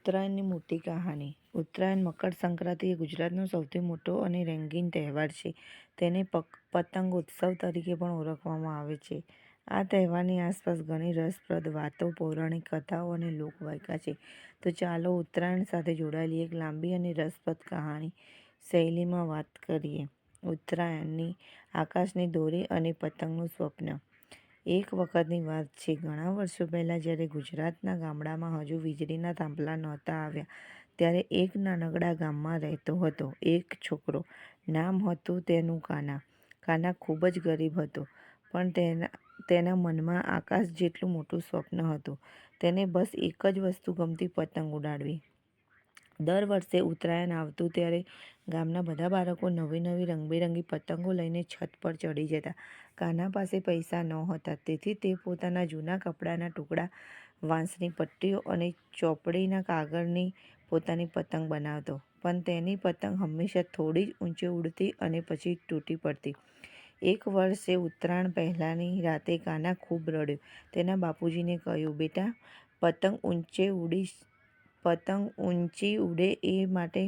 ઉત્તરાયણની મોટી કહાની. ઉત્તરાયણ મકર સંક્રાંતિ એ ગુજરાતનો સૌથી મોટો અને રંગીન તહેવાર છે. તેને પતંગ ઉત્સવ તરીકે પણ ઓળખવામાં આવે છે. આ તહેવારની આસપાસ ઘણી રસપ્રદ વાતો, પૌરાણિક કથાઓ અને લોકવાયકા છે. તો ચાલો ઉત્તરાયણ સાથે જોડાયેલી એક લાંબી અને રસપ્રદ કહાની શૈલીમાં વાત કરીએ. ઉત્તરાયણની આકાશની દોરી અને પતંગનું સ્વપ્ન. એક વખતની વાત છે, ઘણા વર્ષો પહેલાં, જ્યારે ગુજરાતના ગામડામાં હજુ વીજળીના થાંભલા નહોતા આવ્યા, ત્યારે એક નાનકડા ગામમાં રહેતો હતો એક છોકરો. નામ હતું તેનું કાના. કાના ખૂબ જ ગરીબ હતો, પણ તેના મનમાં આકાશ જેટલું મોટું સ્વપ્ન હતું. તેને બસ એક જ વસ્તુ ગમતી, પતંગ ઉડાડવી. દર વર્ષે ઉત્તરાયણ આવતું ત્યારે ગામના બધા બાળકો નવી નવી રંગબેરંગી પતંગો લઈને છત પર ચડી જતા. કાના પાસે પૈસા નહોતા, તેથી તે પોતાના જૂના કપડાના ટુકડા, વાંસની પટ્ટીઓ અને ચોપડીના કાગળની પોતાની પતંગ બનાવતો. પણ તેની પતંગ હંમેશા થોડી જ ઊંચે ઉડતી અને પછી તૂટી પડતી. એક વર્ષે ઉત્તરાયણ પહેલાંની રાતે કાના ખૂબ રડ્યો. તેના બાપુજીને કહ્યું, બેટા, પતંગ ઊંચી ઉડે એ માટે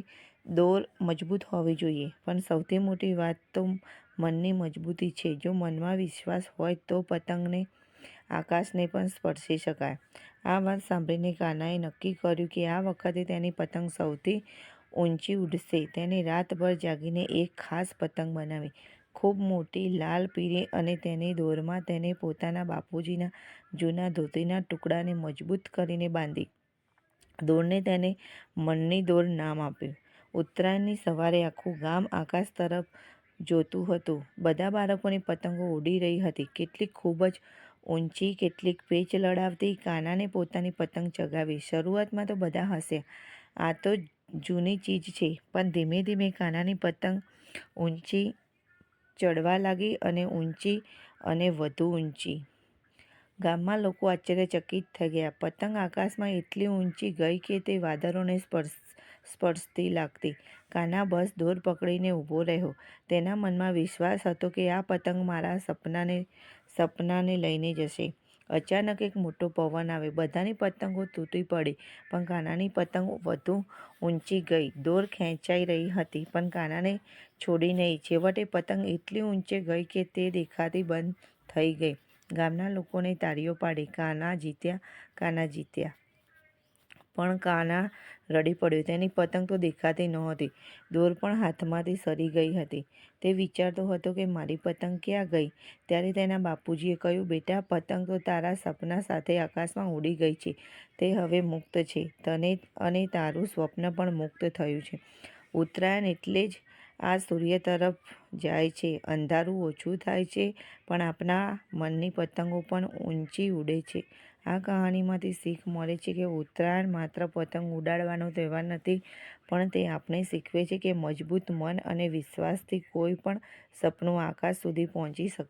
દોર મજબૂત હોવી જોઈએ, પણ સૌથી મોટી વાત તો મનની મજબૂતી છે. જો મનમાં વિશ્વાસ હોય તો પતંગને, આકાશને પણ સ્પર્શી શકાય. આ વાત સાંભળીને કાનાએ નક્કી કર્યું કે આ વખતે તેની પતંગ સૌથી ઊંચી ઉડશે. તેણે રાતભર જાગીને એક ખાસ પતંગ બનાવી, ખૂબ મોટી, લાલ પીળી, અને તેની દોરમાં તેણે પોતાના બાપુજીના જૂના ધોતીના ટુકડાને મજબૂત કરીને બાંધી. દોરને તેણે મનની દોર નામ આપ્યું. ઉત્તરાયણની સવારે આખું ગામ આકાશ તરફ જોતું હતું. બધા બાળકોની પતંગો ઉડી રહી હતી, કેટલીક ખૂબ જ ઊંચી, કેટલીક પેચ લડાવતી. કાનાને પોતાની પતંગ ચગાવી. શરૂઆતમાં તો બધા હસ્યા, આ તો જૂની ચીજ છે. પણ ધીમે ધીમે કાનાની પતંગ ઊંચી ચડવા લાગી, અને ઊંચી અને વધુ ઊંચી. ગામમાં લોકો આશ્ચર્યચકિત થઈ ગયા. પતંગ આકાશમાં એટલી ઊંચી ગઈ કે તે વાદળોને સ્પર્શતી લાગતી. કાના બસ દોર પકડીને ઊભો રહ્યો. તેના મનમાં વિશ્વાસ હતો કે આ પતંગ મારા સપનાને લઈને જશે. અચાનક એક મોટો પવન આવ્યો. બધાની પતંગો તૂટી પડી, પણ કાનાની પતંગ વધુ ઊંચી ગઈ. દોર ખેંચાઈ રહી હતી, પણ કાનાને છોડી નહીં. છેવટે પતંગ એટલી ઊંચે ગઈ કે તે દેખાતી બંધ થઈ ગઈ. ગામના લોકોએ તાળીઓ પાડી, કાના જીત્યા, કાના જીત્યા. પણ કાના રડી પડ્યો. તેની પતંગ તો દેખાતી નહોતી, દોર પણ હાથમાંથી સરી ગઈ હતી. તે વિચારતો હતો કે મારી પતંગ ક્યાં ગઈ? ત્યારે તેના બાપુજીએ કહ્યું, બેટા, પતંગ તો તારા સપના સાથે આકાશમાં ઉડી ગઈ છે. તે હવે મુક્ત છે. તને અને તારું સ્વપ્ન પણ મુક્ત થયું છે. ઉત્તરાયણ એટલે જ આ સૂર્ય તરફ જાય છે, અંધારું ઓછું થાય છે, પણ આપણા મનની પતંગો પણ ઊંચી ઉડે છે. આ કહાનીમાંથી શીખ મળે છે કે ઉત્તરાયણ માત્ર પતંગ ઉડાડવાનો તહેવાર નથી, પણ તે આપણે શીખવે છે કે મજબૂત મન અને વિશ્વાસથી કોઈ પણ સપનું આકાશ સુધી પહોંચી શકે.